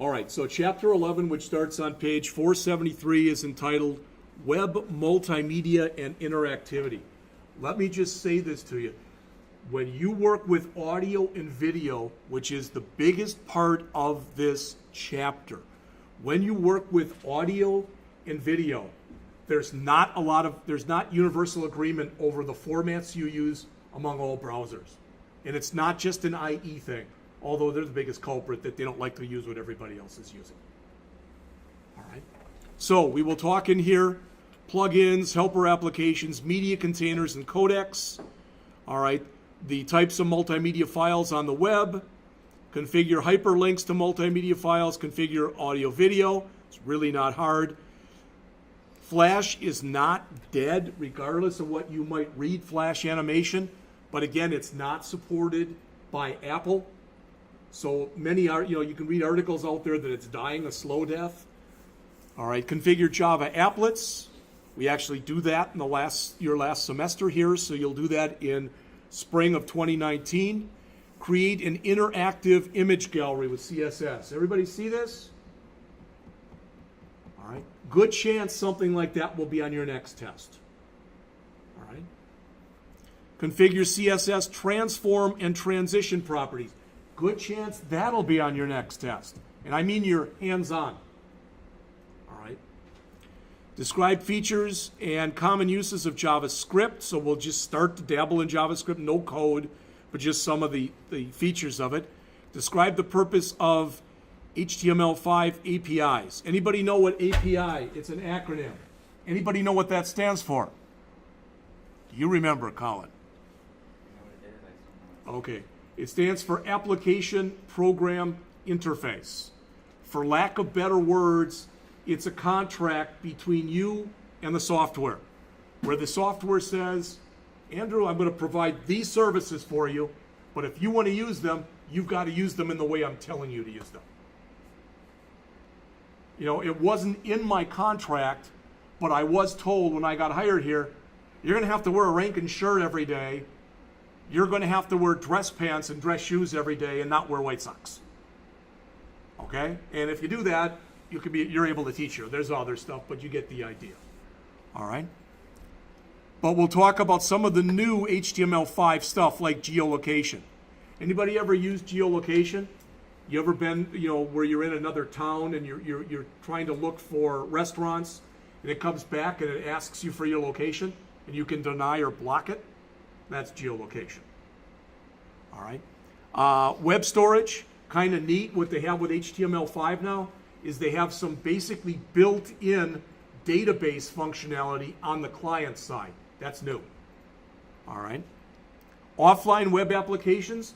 All right, so Chapter 11, which starts on page 473, is entitled Web Multimedia and Interactivity. Let me just say this to you. When you work with audio and video, which is the biggest part of this chapter, when you work with audio and video, there's not universal agreement over the formats you use among all browsers. And it's not just an IE thing, although they're the biggest culprit that they don't like to use what everybody else is using. All right. So we will talk in here, plugins, helper applications, media containers, and codecs. All right. The types of multimedia files on the web, configure hyperlinks to multimedia files, configure audio video. It's really not hard. Flash is not dead, regardless of what you might read Flash animation. But again, it's not supported by Apple. So many are, you can read articles out there that it's dying a slow death. All right, configure Java applets. We actually do that in your last semester here, so you'll do that in spring of 2019. Create an interactive image gallery with CSS. Everybody see this? All right. Good chance something like that will be on your next test. All right. Configure CSS transform and transition properties. Good chance that'll be on your next test. And I mean your hands-on. All right. Describe features and common uses of JavaScript. So we'll just start to dabble in JavaScript, no code, but just some of the features of it. Describe the purpose of HTML5 APIs. Anybody know what API? It's an acronym. Anybody know what that stands for? Do you remember, Colin? Okay. It stands for Application Program Interface. For lack of better words, it's a contract between you and the software, where the software says, Andrew, I'm going to provide these services for you, but if you want to use them, you've got to use them in the way I'm telling you to use them. It wasn't in my contract, but I was told when I got hired here, you're going to have to wear a Rankin shirt every day. You're going to have to wear dress pants and dress shoes every day and not wear white socks. Okay? And if you do that, you're able to teach her. There's other stuff, but you get the idea. All right? But we'll talk about some of the new HTML5 stuff like geolocation. Anybody ever used geolocation? You ever been, where you're in another town and you're trying to look for restaurants and it comes back and it asks you for your location and you can deny or block it? That's geolocation. All right. Web storage, kind of neat. What they have with HTML5 now is they have some basically built-in database functionality on the client side. That's new. All right. Offline web applications,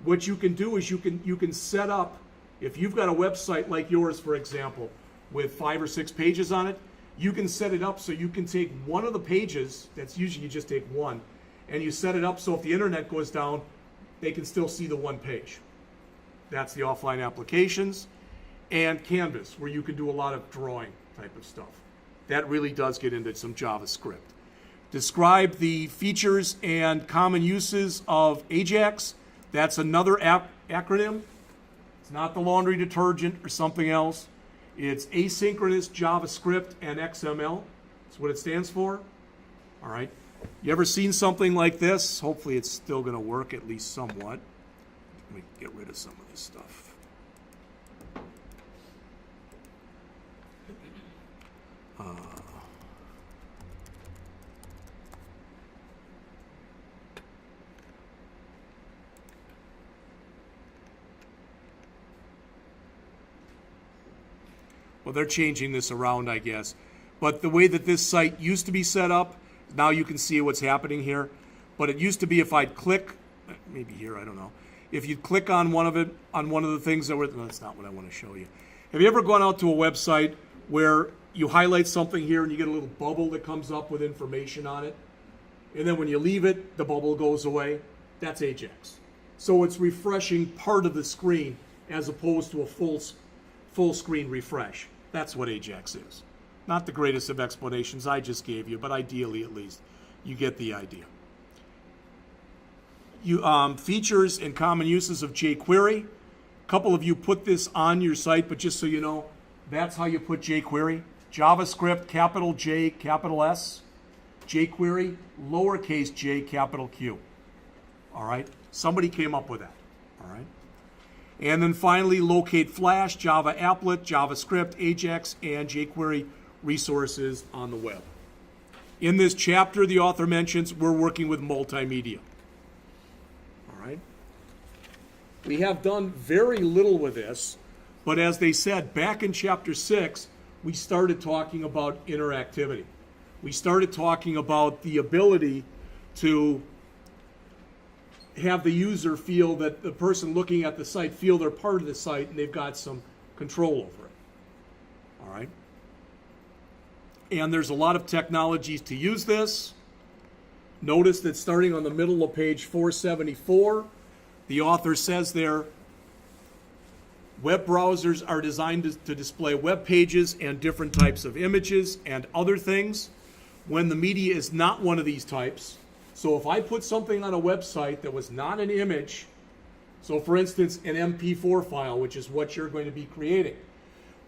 what you can do is you can set up, if you've got a website like yours, for example, with 5 or 6 pages on it, you can set it up so you can take one of the pages, that's usually you just take one, and you set it up so if the internet goes down, they can still see the one page. That's the offline applications. And Canvas, where you can do a lot of drawing type of stuff. That really does get into some JavaScript. Describe the features and common uses of Ajax. That's another acronym. It's not the laundry detergent or something else. It's asynchronous JavaScript and XML. That's what it stands for. All right. You ever seen something like this? Hopefully it's still going to work at least somewhat. Let me get rid of some of this stuff. Well, they're changing this around, I guess. But the way that this site used to be set up, now you can see what's happening here. But it used to be if I'd click, maybe here, I don't know. If you'd click on one of the things that were, no, that's not what I want to show you. Have you ever gone out to a website where you highlight something here and you get a little bubble that comes up with information on it? And then when you leave it, the bubble goes away? That's Ajax. So it's refreshing part of the screen as opposed to a full screen refresh. That's what Ajax is. Not the greatest of explanations I just gave you, but ideally at least, you get the idea. Features and common uses of jQuery. A couple of you put this on your site, but just so you know, that's how you put jQuery. JavaScript, capital J, capital S. jQuery, lowercase j, capital Q. All right? Somebody came up with that. All right? And then finally, locate Flash, Java Applet, JavaScript, Ajax, and jQuery resources on the web. In this chapter, the author mentions we're working with multimedia. All right? We have done very little with this, but as they said, back in Chapter 6, we started talking about interactivity. We started talking about the ability to have the user feel that the person looking at the site feel they're part of the site and they've got some control over it. All right? And there's a lot of technologies to use this. Notice that starting on the middle of page 474, the author says there, web browsers are designed to display web pages and different types of images and other things when the media is not one of these types. So if I put something on a website that was not an image, so for instance, an MP4 file, which is what you're going to be creating,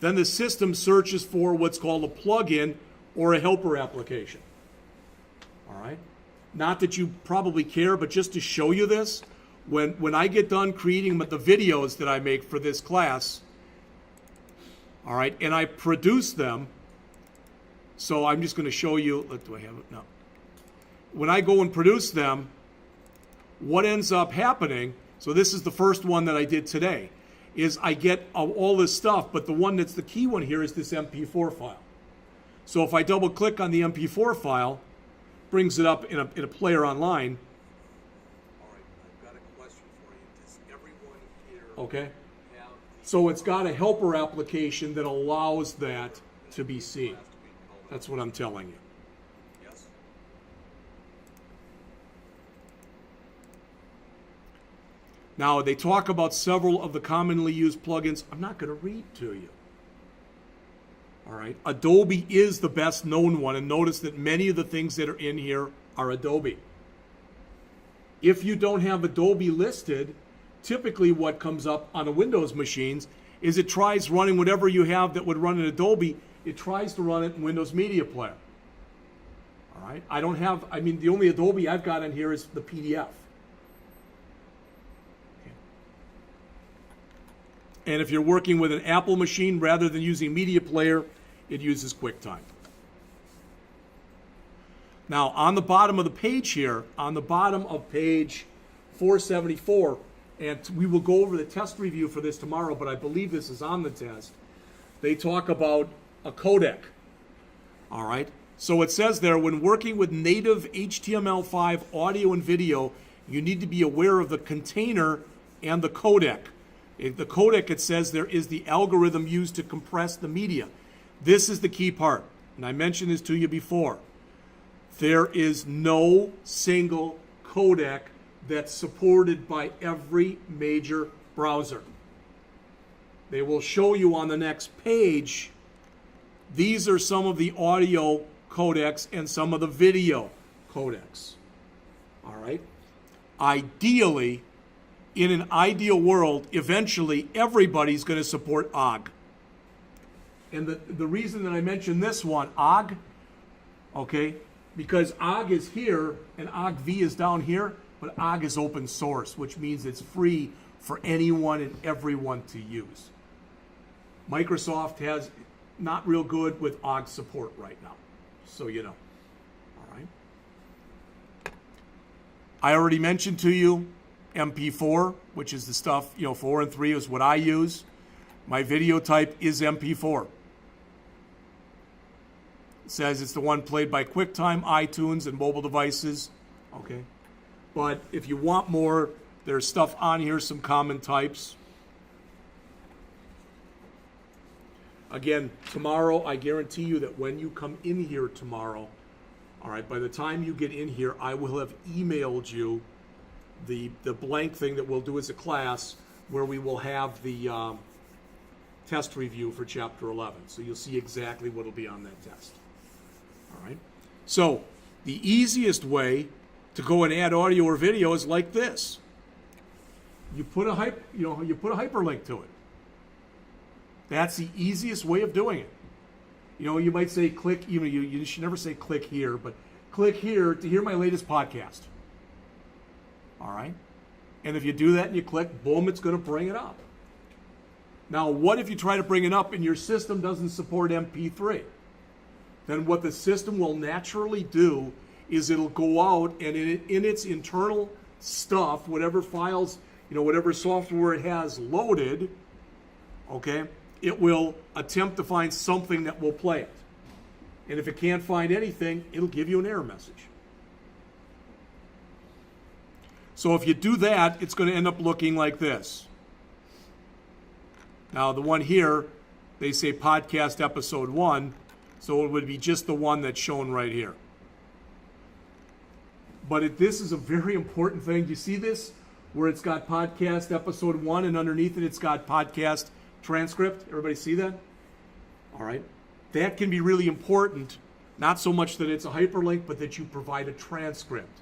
then the system searches for what's called a plugin or a helper application. All right? Not that you probably care, but just to show you this, when I get done creating the videos that I make for this class, all right, and I produce them, so I'm just going to show you, do I have it? No. When I go and produce them, what ends up happening, so this is the first one that I did today, is I get all this stuff, but the one that's the key one here is this MP4 file. So if I double click on the MP4 file, brings it up in a player online. All right, I've got a question for you. Does everyone here Okay. have So it's got a helper application that allows that to be seen. That's what I'm telling you. Yes? Now, they talk about several of the commonly used plugins. I'm not going to read to you. All right. Adobe is the best known one, and notice that many of the things that are in here are Adobe. If you don't have Adobe listed, typically what comes up on a Windows machines is it tries running whatever you have that would run in Adobe. It tries to run it in Windows Media Player. All right. I don't have, I mean, the only Adobe I've got in here is the PDF. And if you're working with an Apple machine, rather than using Media Player, it uses QuickTime. Now, on the bottom of the page here, on the bottom of page 474, and we will go over the test review for this tomorrow, but I believe this is on the test, they talk about a codec. All right? So it says there, when working with native HTML5 audio and video, you need to be aware of the container and the codec. The codec, it says there, is the algorithm used to compress the media. This is the key part, and I mentioned this to you before. There is no single codec that's supported by every major browser. They will show you on the next page, these are some of the audio codecs and some of the video codecs. All right? Ideally, in an ideal world, eventually everybody's going to support OGG. And the reason that I mentioned this one, OGG, okay, because OGG is here and OGG-V is down here, but OGG is open source, which means it's free for anyone and everyone to use. Microsoft has not real good with OGG support right now, so you know. All right. I already mentioned to you MP4, which is the stuff, 4 and 3 is what I use. My video type is MP4. It says it's the one played by QuickTime, iTunes, and mobile devices. Okay. But if you want more, there's stuff on here, some common types. Again, tomorrow, I guarantee you that when you come in here tomorrow, all right, by the time you get in here, I will have emailed you the blank thing that we'll do as a class where we will have the test review for Chapter 11. So you'll see exactly what will be on that test. All right. So the easiest way to go and add audio or video is like this. you put a hyperlink to it. That's the easiest way of doing it. You might say click, you should never say click here, but click here to hear my latest podcast. All right? And if you do that and you click, boom, it's going to bring it up. Now, what if you try to bring it up and your system doesn't support MP3? Then what the system will naturally do is it'll go out and in its internal stuff, whatever files, whatever software it has loaded, okay, it will attempt to find something that will play it. And if it can't find anything, it'll give you an error message. So if you do that, it's going to end up looking like this. Now, the one here, they say podcast episode 1, so it would be just the one that's shown right here. But this is a very important thing. Do you see this? Where it's got podcast episode 1, and underneath it, it's got podcast transcript. Everybody see that? All right. That can be really important, not so much that it's a hyperlink, but that you provide a transcript.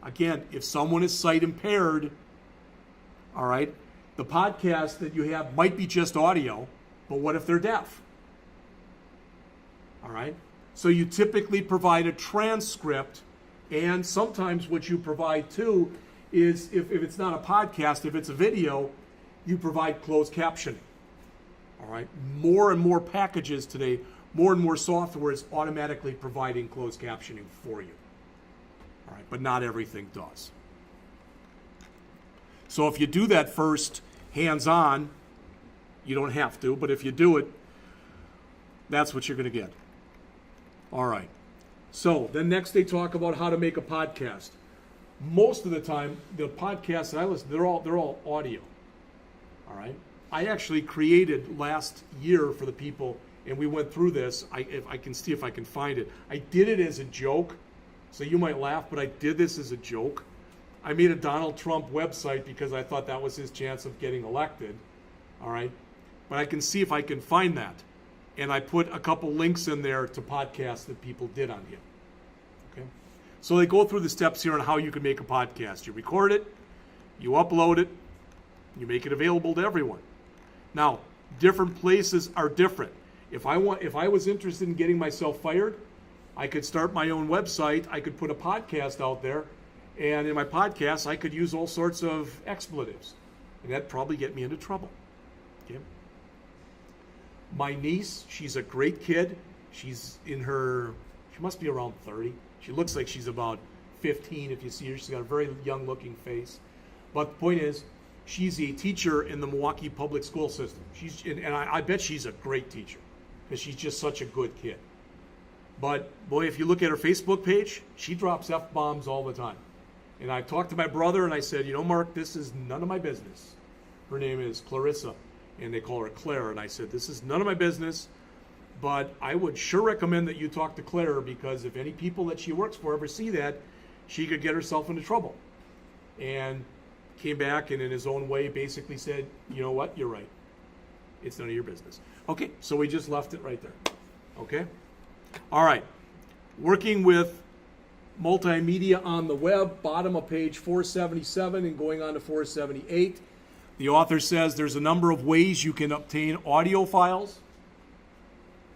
Again, if someone is sight impaired, all right, the podcast that you have might be just audio, but what if they're deaf? All right. So you typically provide a transcript, and sometimes what you provide too is if it's not a podcast, if it's a video, you provide closed captioning. All right. More and more packages today, more and more software is automatically providing closed captioning for you. All right. But not everything does. So if you do that first, hands-on, you don't have to, but if you do it, that's what you're going to get. All right. So then next they talk about how to make a podcast. Most of the time, the podcasts that I listen to, they're all audio. All right. I actually created last year for the people, and we went through this. If I can see if I can find it. I did it as a joke, so you might laugh, but I did this as a joke. I made a Donald Trump website because I thought that was his chance of getting elected. All right. But I can see if I can find that. And I put a couple links in there to podcasts that people did on here. Okay. So they go through the steps here on how you can make a podcast. You record it, you upload it, you make it available to everyone. Now, different places are different. If I was interested in getting myself fired, I could start my own website. I could put a podcast out there, and in my podcast, I could use all sorts of expletives, and that'd probably get me into trouble. Okay. My niece, she's a great kid. She must be around 30. She looks like she's about 15 if you see her. She's got a very young looking face. But the point is, she's a teacher in the Milwaukee public school system. I bet she's a great teacher because she's just such a good kid. But boy, if you look at her Facebook page, she drops F-bombs all the time. And I talked to my brother and I said, Mark, this is none of my business. Her name is Clarissa, and they call her Claire. And I said, this is none of my business, but I would sure recommend that you talk to Claire, because if any people that she works for ever see that, she could get herself into trouble. And came back and in his own way basically said, you know what, you're right. It's none of your business. Okay, so we just left it right there. Okay? All right. Working with multimedia on the web, bottom of page 477 and going on to 478. The author says there's a number of ways you can obtain audio files.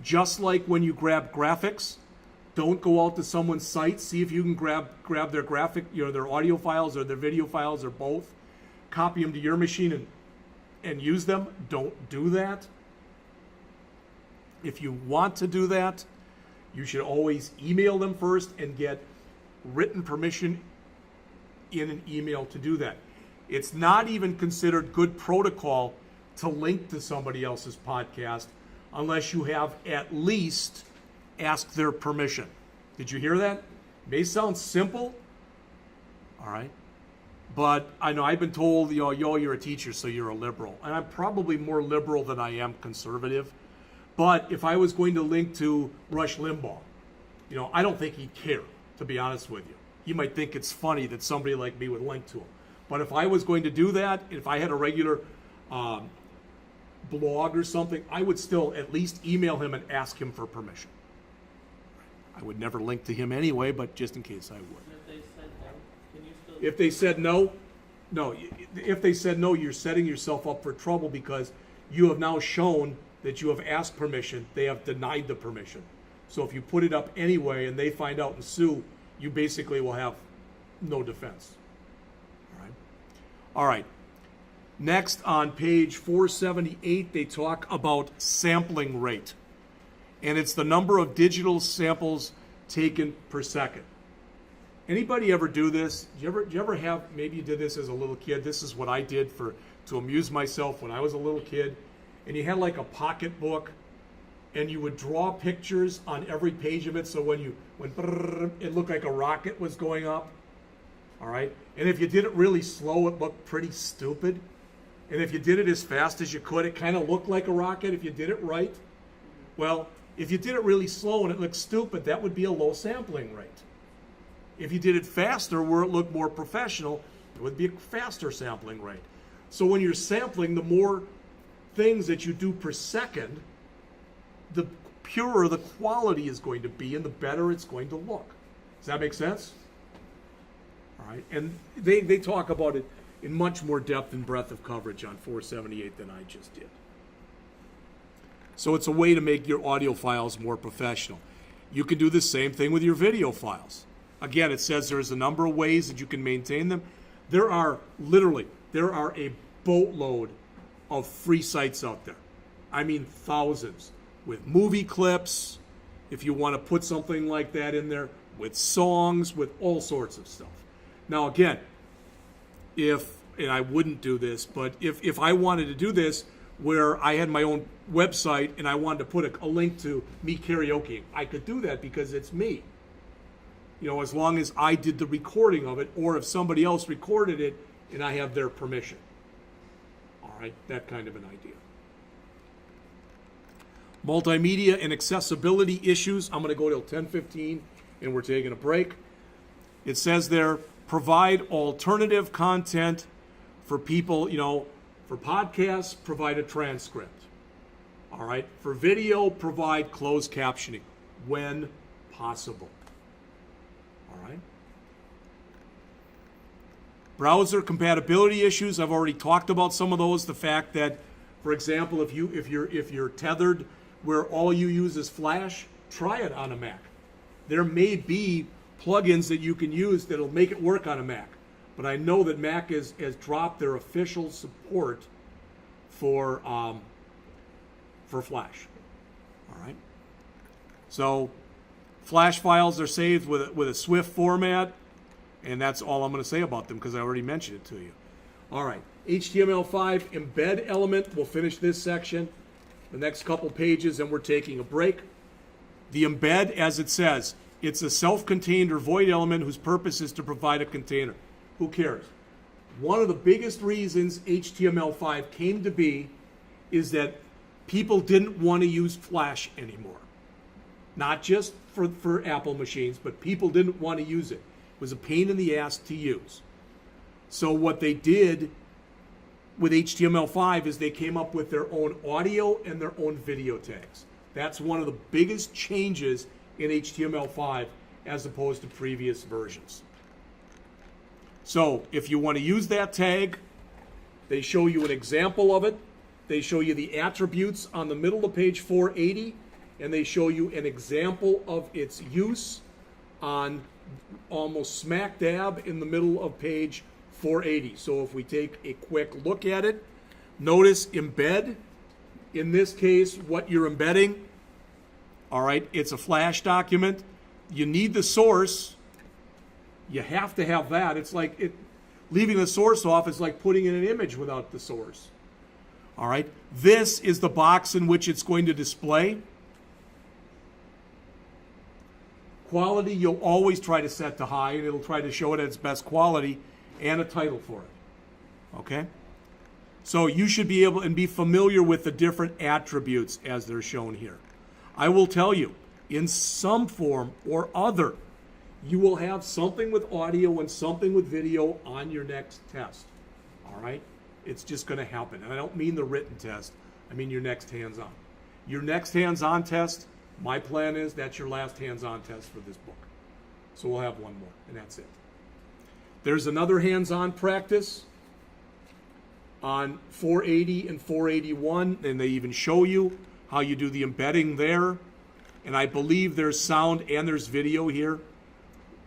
Just like when you grab graphics, don't go out to someone's site. See if you can grab their graphic, their audio files or their video files or both. Copy them to your machine and use them. Don't do that. If you want to do that, you should always email them first and get written permission in an email to do that. It's not even considered good protocol to link to somebody else's podcast unless you have at least asked their permission. Did you hear that? It may sound simple, all right, but I know I've been told, you're a teacher, so you're a liberal. And I'm probably more liberal than I am conservative. But if I was going to link to Rush Limbaugh, I don't think he'd care, to be honest with you. He might think it's funny that somebody like me would link to him. But if I was going to do that, if I had a regular blog or something, I would still at least email him and ask him for permission. I would never link to him anyway, but just in case I would. If they said no, can you still? If they said no, No, if they said no, you're setting yourself up for trouble because you have now shown that you have asked permission. They have denied the permission. So if you put it up anyway and they find out and sue, you basically will have no defense. All right. All right. Next on page 478, they talk about sampling rate. And it's the number of digital samples taken per second. Anybody ever do this? Do you ever have, maybe you did this as a little kid. This is what I did to amuse myself when I was a little kid. And you had like a pocket book and you would draw pictures on every page of it. So when it looked like a rocket was going up. All right. And if you did it really slow, it looked pretty stupid. And if you did it as fast as you could, it kind of looked like a rocket if you did it right. Well, if you did it really slow and it looked stupid, that would be a low sampling rate. If you did it faster where it looked more professional, it would be a faster sampling rate. So when you're sampling, the more things that you do per second, the purer the quality is going to be and the better it's going to look. Does that make sense? All right. And they talk about it in much more depth and breadth of coverage on 478 than I just did. So it's a way to make your audio files more professional. You can do the same thing with your video files. Again, it says there's a number of ways that you can maintain them. There are a boatload of free sites out there. I mean thousands, with movie clips, if you want to put something like that in there, with songs, with all sorts of stuff. Now again, and I wouldn't do this, but if I wanted to do this where I had my own website and I wanted to put a link to me karaoke, I could do that because it's me. You know, as long as I did the recording of it, or if somebody else recorded it and I have their permission. All right, that kind of an idea. Multimedia and accessibility issues. I'm going to go till 10:15 and we're taking a break. It says there, provide alternative content for people, for podcasts, provide a transcript. All right, for video, provide closed captioning when possible. All right. Browser compatibility issues. I've already talked about some of those. The fact that, for example, if you're tethered where all you use is Flash, try it on a Mac. There may be plugins that you can use that'll make it work on a Mac, but I know that Mac has dropped their official support for Flash. All right. So Flash files are saved with a Swift format, and that's all I'm going to say about them because I already mentioned it to you. All right, HTML5 embed element. We'll finish this section, the next couple pages, and we're taking a break. The embed, as it says, it's a self-contained or void element whose purpose is to provide a container. Who cares? One of the biggest reasons HTML5 came to be is that people didn't want to use Flash anymore. Not just for Apple machines, but people didn't want to use it. It was a pain in the ass to use. So what they did with HTML5 is they came up with their own audio and their own video tags. That's one of the biggest changes in HTML5 as opposed to previous versions. So if you want to use that tag, they show you an example of it. They show you the attributes on the middle of page 480, and they show you an example of its use on almost smack dab in the middle of page 480. So if we take a quick look at it, notice embed. In this case, what you're embedding, all right, it's a Flash document. You need the source. You have to have that. It's like leaving the source off is like putting in an image without the source. All right, this is the box in which it's going to display. Quality, you'll always try to set to high, and it'll try to show it at its best quality, and a title for it. Okay? So you should be able and be familiar with the different attributes as they're shown here. I will tell you, in some form or other, you will have something with audio and something with video on your next test. All right? It's just going to happen. And I don't mean the written test. I mean your next hands-on. Your next hands-on test, my plan is that's your last hands-on test for this book. So we'll have one more, and that's it. There's another hands-on practice on 480 and 481, and they even show you how you do the embedding there. And I believe there's sound and there's video here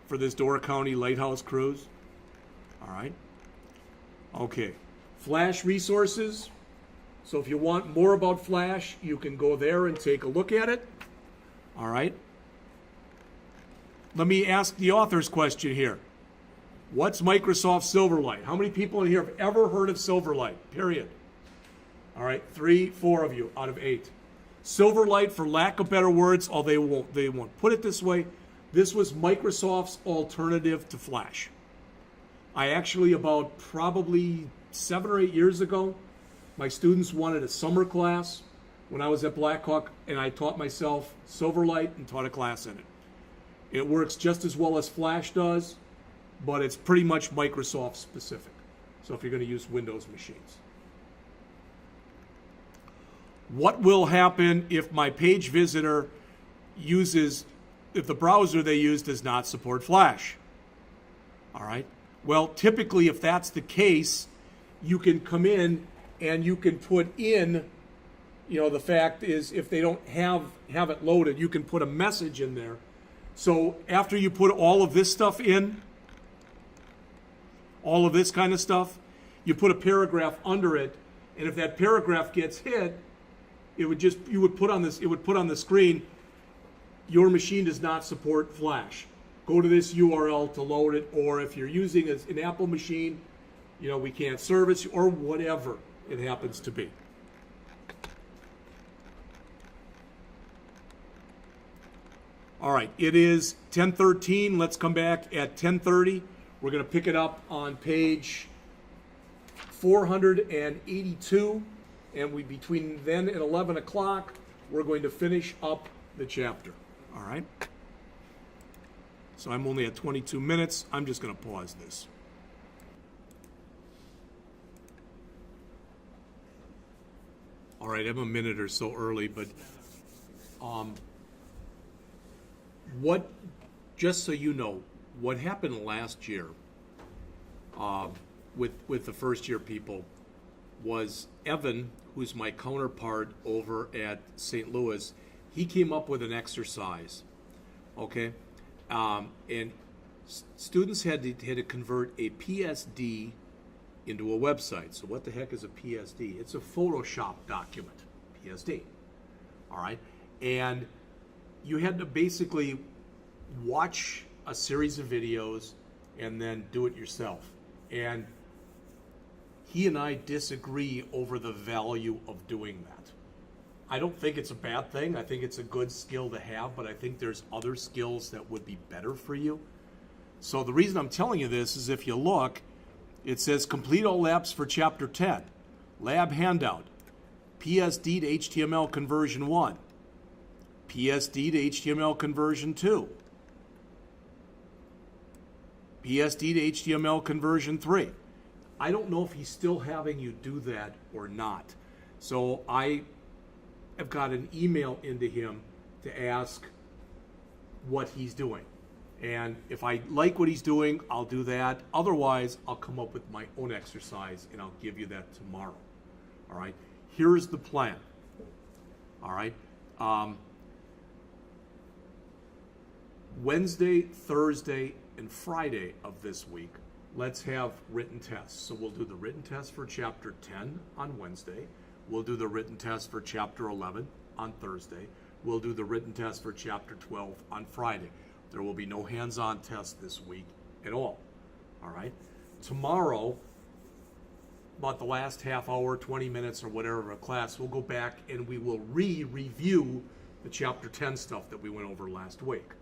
for this Door County Lighthouse cruise. All right. Okay. Flash resources. So if you want more about Flash, you can go there and take a look at it. All right. Let me ask the author's question here. What's Microsoft Silverlight? How many people in here have ever heard of Silverlight? Period. All right, 3, 4 of you out of 8. Silverlight, for lack of better words, they won't put it this way. This was Microsoft's alternative to Flash. I actually, about probably 7 or 8 years ago, my students wanted a summer class when I was at Blackhawk, and I taught myself Silverlight and taught a class in it. It works just as well as Flash does, but it's pretty much Microsoft specific. So if you're going to use Windows machines. What will happen if my page visitor if the browser they use does not support Flash? All right. Well, typically if that's the case, you can come in and you can put in, the fact is if they don't have it loaded, you can put a message in there. So after you put all of this stuff in, all of this kind of stuff, you put a paragraph under it, and if that paragraph gets hit, it would put on the screen, your machine does not support Flash. Go to this URL to load it, or if you're using an Apple machine, we can't service you, or whatever it happens to be. All right, it is 10:13. Let's come back at 10:30. We're going to pick it up on page 482, and between then and 11 o'clock, we're going to finish up the chapter. All right? So I'm only at 22 minutes. I'm just going to pause this. All right, I'm a minute or so early, but just so you know, what happened last year with the first year people was Evan, who's my counterpart over at St. Louis, he came up with an exercise, okay? And students had to convert a PSD into a website. So what the heck is a PSD? It's a Photoshop document, PSD, all right? And you had to basically watch a series of videos and then do it yourself. And he and I disagree over the value of doing that. I don't think it's a bad thing. I think it's a good skill to have, but I think there's other skills that would be better for you. So the reason I'm telling you this is if you look, it says complete all labs for Chapter 10. Lab handout, PSD to HTML conversion 1, PSD to HTML conversion 2, PSD to HTML conversion 3. I don't know if he's still having you do that or not. So I have got an email into him to ask what he's doing. And if I like what he's doing, I'll do that. Otherwise, I'll come up with my own exercise and I'll give you that tomorrow. All right? Here's the plan. All right? Wednesday, Thursday, and Friday of this week, let's have written tests. So we'll do the written test for Chapter 10 on Wednesday. We'll do the written test for Chapter 11 on Thursday. We'll do the written test for Chapter 12 on Friday. There will be no hands-on test this week at all. All right? Tomorrow, about the last half hour, 20 minutes or whatever of a class, we'll go back and we will review the Chapter 10 stuff that we went over last week.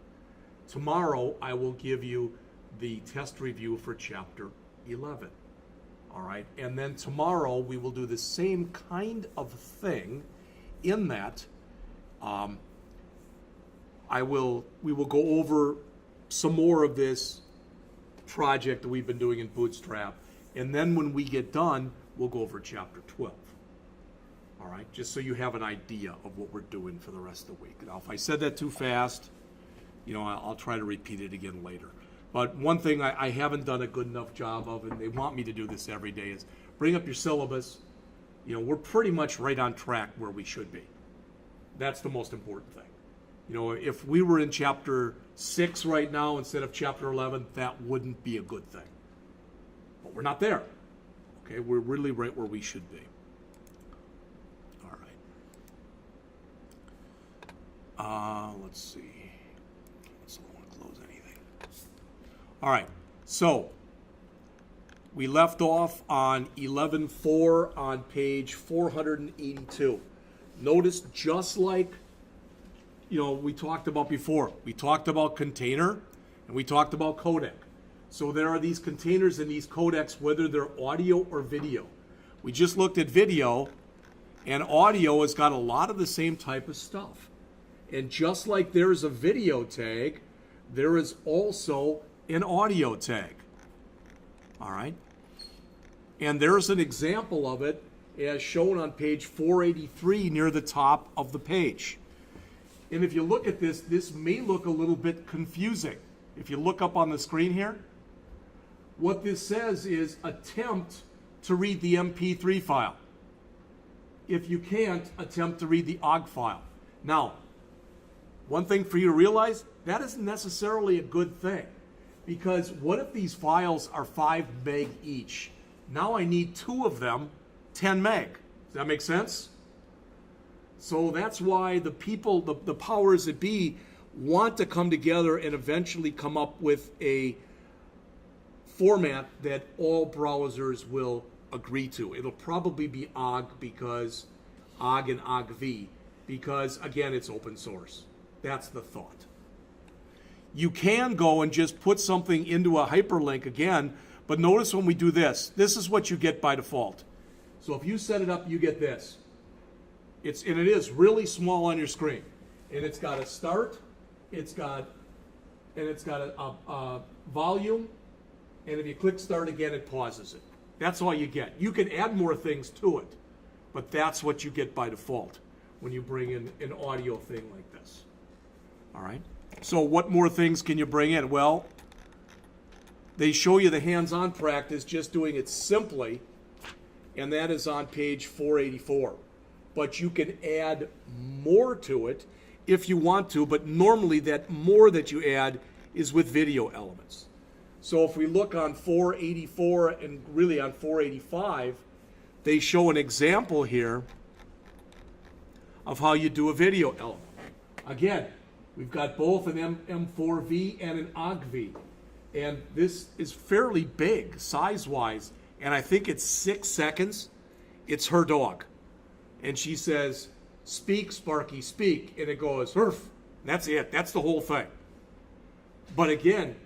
Tomorrow, I will give you the test review for Chapter 11. All right? And then tomorrow, we will do the same kind of thing in that we will go over some more of this project that we've been doing in Bootstrap. And then when we get done, we'll go over Chapter 12. All right? Just so you have an idea of what we're doing for the rest of the week. Now, if I said that too fast, I'll try to repeat it again later. But one thing I haven't done a good enough job of, and they want me to do this every day, is bring up your syllabus. You know, we're pretty much right on track where we should be. That's the most important thing. You know, if we were in chapter 6 right now instead of chapter 11, that wouldn't be a good thing. But we're not there. Okay, we're really right where we should be. All right. Let's see. I don't want to close anything. All right. So we left off on 11.4 on page 482. Notice, just like we talked about before, we talked about container and we talked about codec. So there are these containers and these codecs, whether they're audio or video. We just looked at video, and audio has got a lot of the same type of stuff. And just like there is a video tag, there is also an audio tag. All right? And there's an example of it as shown on page 483 near the top of the page. And if you look at this, this may look a little bit confusing. If you look up on the screen here, what this says is attempt to read the MP3 file. If you can't, attempt to read the OGG file. Now, one thing for you to realize, that isn't necessarily a good thing. Because what if these files are 5 meg each? Now I need 2 of them, 10 meg. Does that make sense? So that's why the people, the powers that be, want to come together and eventually come up with a format that all browsers will agree to. It'll probably be OGG because OGG and OGV, because again, it's open source. That's the thought. You can go and just put something into a hyperlink again, but notice when we do this, this is what you get by default. So if you set it up, you get this. And it is really small on your screen. And it's got a start, it's got a volume, and if you click start again, it pauses it. That's all you get. You can add more things to it, but that's what you get by default when you bring in an audio thing like this. All right? So what more things can you bring in? Well, they show you the hands-on practice just doing it simply, and that is on page 484. But you can add more to it if you want to, but normally that more that you add is with video elements. So if we look on 484 and really on 485, they show an example here of how you do a video element. Again, we've got both an M4V and an OGV. And this is fairly big size-wise, and I think it's 6 seconds. It's her dog. And she says, "Speak, Sparky, speak." And it goes, "Herf." That's it. That's the whole thing. But again,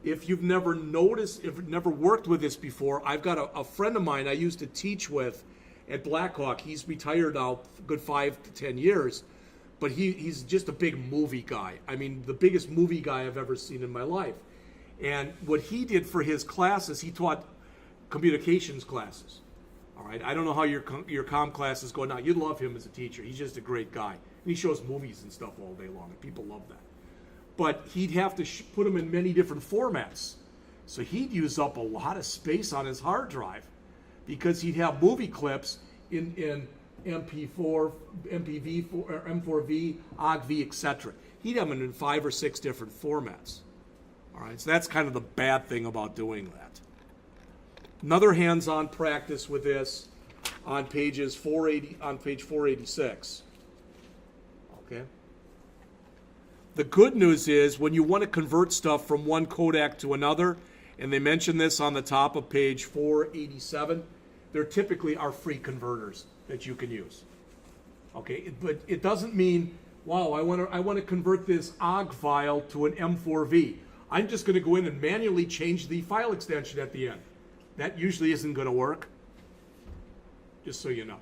if you've never noticed, if you've never worked with this before, I've got a friend of mine I used to teach with at Blackhawk. He's retired now, a good 5 to 10 years. But he's just a big movie guy. I mean, the biggest movie guy I've ever seen in my life. And what he did for his classes, he taught communications classes. All right, I don't know how your comm classes go now. You'd love him as a teacher. He's just a great guy. And he shows movies and stuff all day long, and people love that. But he'd have to put them in many different formats. So he'd use up a lot of space on his hard drive because he'd have movie clips in MP4, MPV, or M4V, OGV, etc. He'd have them in 5 or 6 different formats. All right, so that's kind of the bad thing about doing that. Another hands-on practice with this on page 486. Okay. The good news is when you want to convert stuff from one codec to another, and they mention this on the top of page 487, there typically are free converters that you can use. Okay, but it doesn't mean, wow, I want to convert this OGG file to an M4V. I'm just going to go in and manually change the file extension at the end. That usually isn't going to work. Just so you know.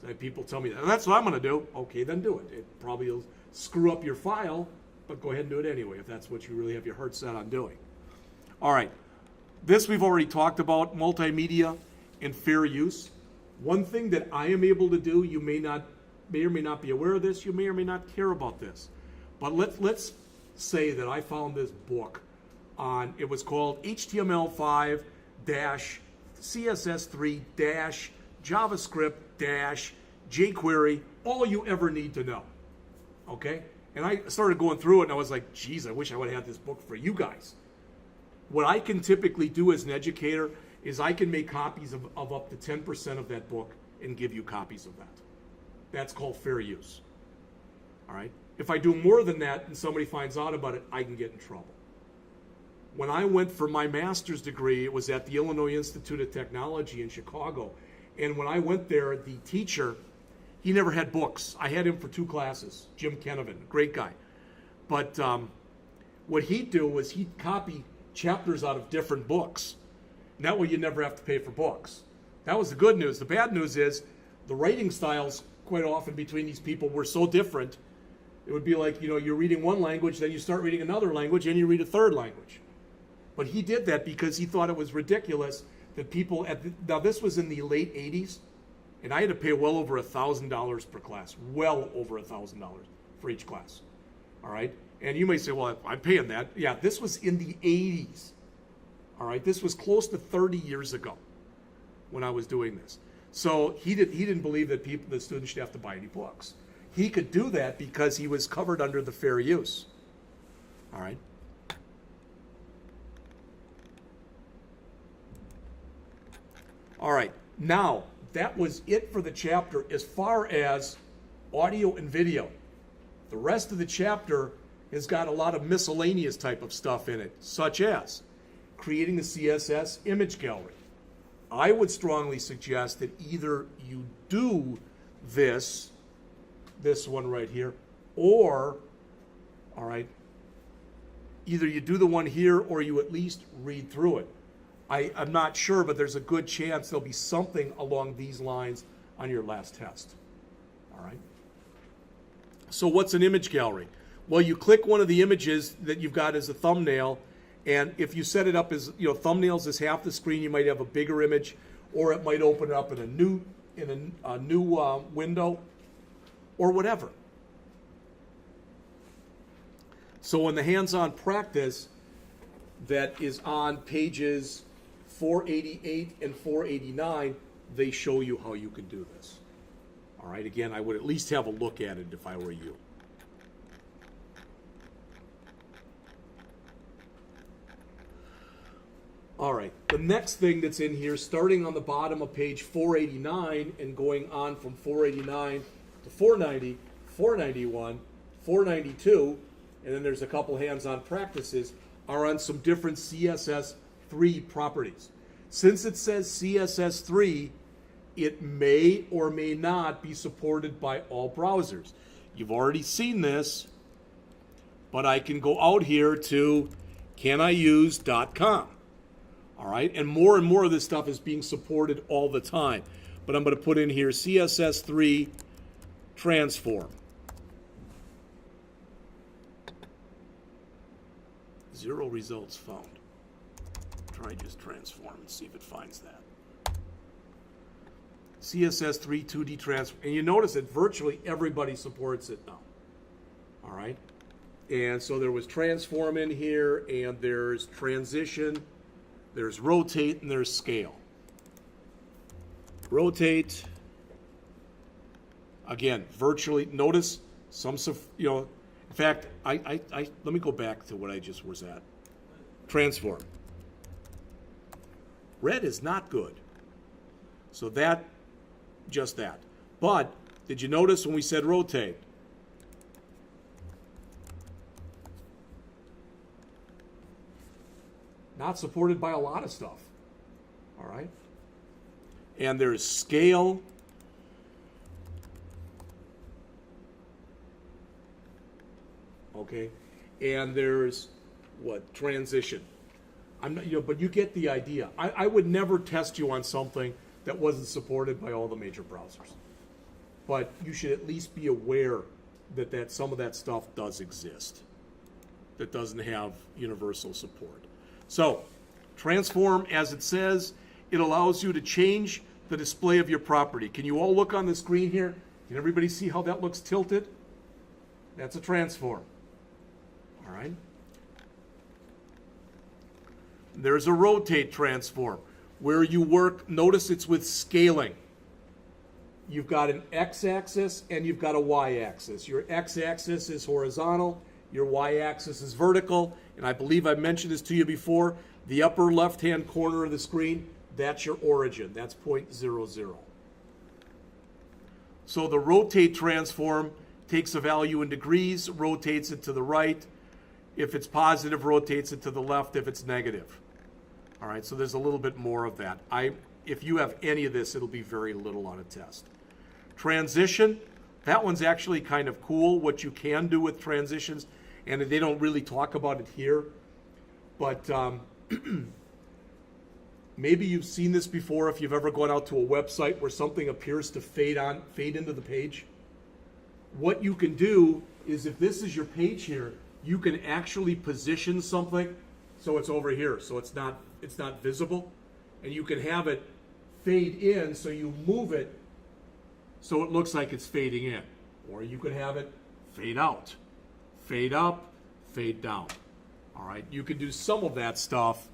So people tell me that. That's what I'm going to do. Okay, then do it. It probably will screw up your file, but go ahead and do it anyway if that's what you really have your heart set on doing. All right. This we've already talked about, multimedia and fair use. One thing that I am able to do, you may or may not be aware of this, you may or may not care about this. But let's say that I found this book on, it was called HTML5-3 CSS3 dash JavaScript dash jQuery, all you ever need to know. Okay? And I started going through it and I was like, geez, I wish I would have had this book for you guys. What I can typically do as an educator is I can make copies of up to 10% of that book and give you copies of that. That's called fair use. All right? If I do more than that and somebody finds out about it, I can get in trouble. When I went for my master's degree, it was at the Illinois Institute of Technology in Chicago. And when I went there, the teacher, he never had books. I had him for 2 classes, Jim Kenovan, great guy. But what he'd do was he'd copy chapters out of different books. And that way you never have to pay for books. That was the good news. The bad news is the writing styles quite often between these people were so different. It would be like, you're reading one language, then you start reading another language, and you read a third language. But he did that because he thought it was ridiculous that people now this was in the late 80s, and I had to pay well over $1,000 per class, well over $1,000 for each class. All right? And you may say, well, I'm paying that. Yeah, this was in the 80s. All right? This was close to 30 years ago when I was doing this. So he didn't believe that the students should have to buy any books. He could do that because he was covered under the fair use. All right? All right, now that was it for the chapter as far as audio and video. The rest of the chapter has got a lot of miscellaneous type of stuff in it, such as creating the CSS image gallery. I would strongly suggest that either you do this one right here, or, all right, either you do the one here or you at least read through it. I'm not sure, but there's a good chance there'll be something along these lines on your last test. All right? So what's an image gallery? Well, you click one of the images that you've got as a thumbnail, and if you set it up as, thumbnails is half the screen, you might have a bigger image, or it might open it up in a new window, or whatever. So in the hands-on practice that is on pages 488 and 489, they show you how you can do this. All right, again, I would at least have a look at it if I were you. All right, the next thing that's in here, starting on the bottom of page 489 and going on from 489 to 490, 491, 492, and then there's a couple hands-on practices, are on some different CSS3 properties. Since it says CSS3, it may or may not be supported by all browsers. You've already seen this, but I can go out here to caniuse.com. All right, and more of this stuff is being supported all the time. But I'm going to put in here CSS3 transform. 0 results found. Try just transform and see if it finds that. CSS3 2D transform. And you notice that virtually everybody supports it now. All right? And so there was transform in here, and there's transition, there's rotate, and there's scale. Rotate. Again, virtually, notice some, in fact, let me go back to what I just was at. Transform. Red is not good. So just that. But, did you notice when we said rotate? Not supported by a lot of stuff. All right? And there's scale. Okay? And there's what? Transition. I'm not, but you get the idea. I would never test you on something that wasn't supported by all the major browsers. But you should at least be aware that some of that stuff does exist that doesn't have universal support. So, transform, as it says, it allows you to change the display of your property. Can you all look on the screen here? Can everybody see how that looks tilted? That's a transform. All right? There's a rotate transform. Where you work, notice it's with scaling. You've got an x-axis and you've got a y-axis. Your x-axis is horizontal, your y-axis is vertical, and I believe I mentioned this to you before. The upper left-hand corner of the screen, that's your origin. That's 0.00. So the rotate transform takes a value in degrees, rotates it to the right. If it's positive, rotates it to the left. If it's negative. All right, so there's a little bit more of that. If you have any of this, it'll be very little on a test. Transition, that one's actually kind of cool, what you can do with transitions, and they don't really talk about it here, but maybe you've seen this before if you've ever gone out to a website where something appears to fade into the page. What you can do is, if this is your page here, you can actually position something so it's over here, so it's not visible, and you can have it fade in, so you move it so it looks like it's fading in, or you could have it fade out, fade up, fade down. All right, you can do some of that stuff,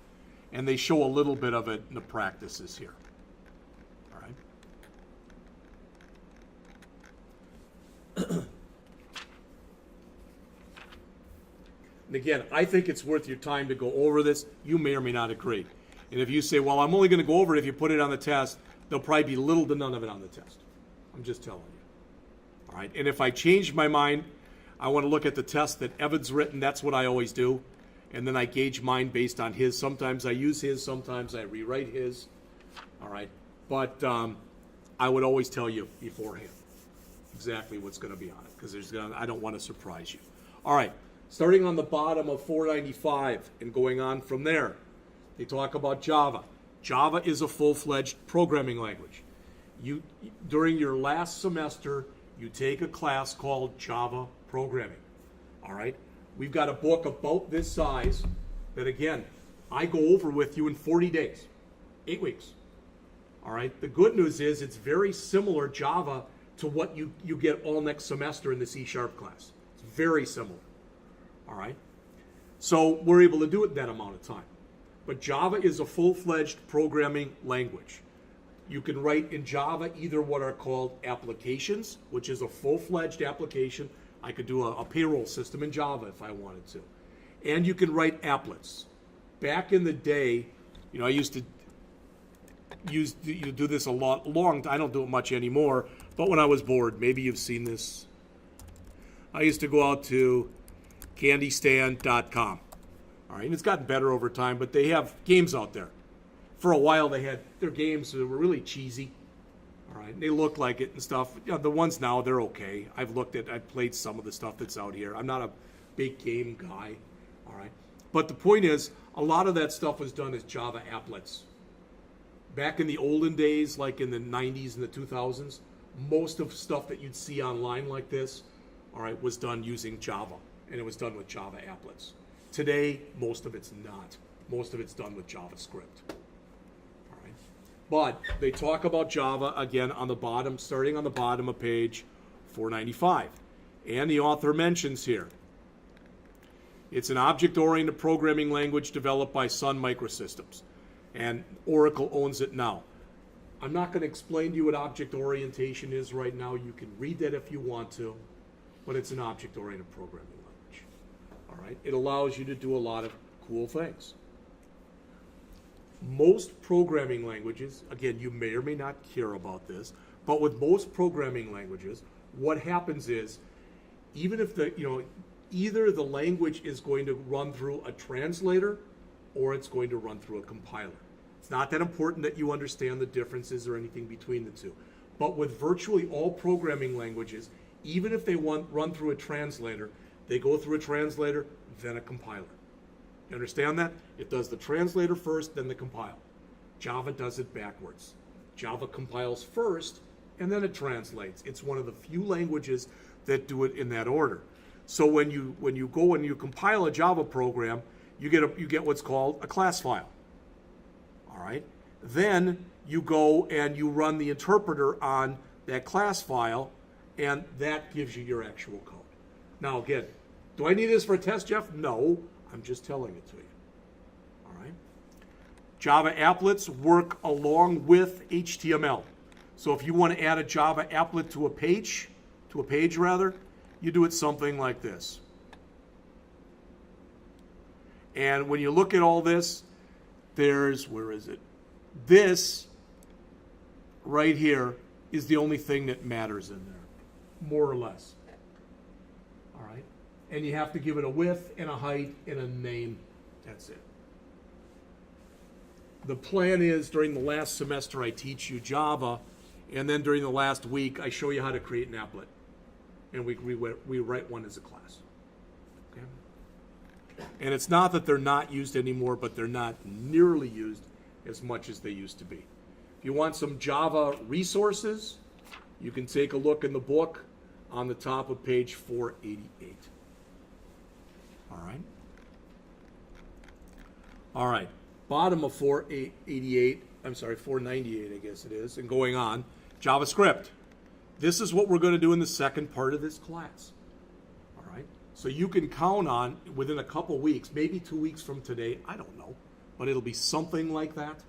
and they show a little bit of it in the practices here. All right. And again, I think it's worth your time to go over this. You may or may not agree. And if you say, well, I'm only going to go over it if you put it on the test, there'll probably be little to none of it on the test. I'm just telling you. All right. And if I change my mind, I want to look at the test that Evan's written. That's what I always do. And then I gauge mine based on his. Sometimes I use his. Sometimes I rewrite his. All right. But I would always tell you beforehand exactly what's going to be on it, because I don't want to surprise you. All right. Starting on the bottom of 495 and going on from there, they talk about Java. Java is a full-fledged programming language. During your last semester, you take a class called Java Programming. All right? We've got a book about this size that, again, I go over with you in 40 days, 8 weeks. All right? The good news is it's very similar Java to what you get all next semester in the C# class. It's very similar. All right? So we're able to do it that amount of time. But Java is a full-fledged programming language. You can write in Java either what are called applications, which is a full-fledged application. I could do a payroll system in Java if I wanted to. And you can write applets. Back in the day, I used to do this a lot, I don't do it much anymore, but when I was bored, maybe you've seen this. I used to go out to candystand.com. All right, and it's gotten better over time, but they have games out there. For a while, they had their games that were really cheesy. All right, and they looked like it and stuff. The ones now, they're okay. I've played some of the stuff that's out here. I'm not a big game guy. All right, but the point is, a lot of that stuff was done as Java applets. Back in the olden days, like in the 90s and the 2000s, most of stuff that you'd see online like this, all right, was done using Java, and it was done with Java applets. Today, most of it's not. Most of it's done with JavaScript. All right. But they talk about Java again on the bottom, starting on the bottom of page 495. And the author mentions here, it's an object-oriented programming language developed by Sun Microsystems. And Oracle owns it now. I'm not going to explain to you what object orientation is right now. You can read that if you want to, but it's an object-oriented programming language. All right? It allows you to do a lot of cool things. Most programming languages, again, you may or may not care about this, but with most programming languages, what happens is, even if either the language is going to run through a translator or it's going to run through a compiler. It's not that important that you understand the differences or anything between the two. But with virtually all programming languages, even if they run through a translator, they go through a translator, then a compiler. You understand that? It does the translator first, then the compile. Java does it backwards. Java compiles first, and then it translates. It's one of the few languages that do it in that order. So when you go and you compile a Java program, you get what's called a class file. All right? Then you go and you run the interpreter on that class file, and that gives you your actual code. Now again, do I need this for a test, Jeff? No, I'm just telling it to you. All right? Java applets work along with HTML. So if you want to add a Java applet to a page rather, you do it something like this. And when you look at all this, there's, where is it? This right here is the only thing that matters in there, more or less. All right? And you have to give it a width and a height and a name. That's it. The plan is during the last semester I teach you Java, and then during the last week I show you how to create an applet. And we write one as a class. Okay? And it's not that they're not used anymore, but they're not nearly used as much as they used to be. If you want some Java resources, you can take a look in the book on the top of page 488. All right? All right. Bottom of 498, I'm sorry, 498, I guess it is, and going on, JavaScript. This is what we're going to do in the second part of this class. All right? So you can count on, within a couple weeks, maybe 2 weeks from today, I don't know, but it'll be something like that.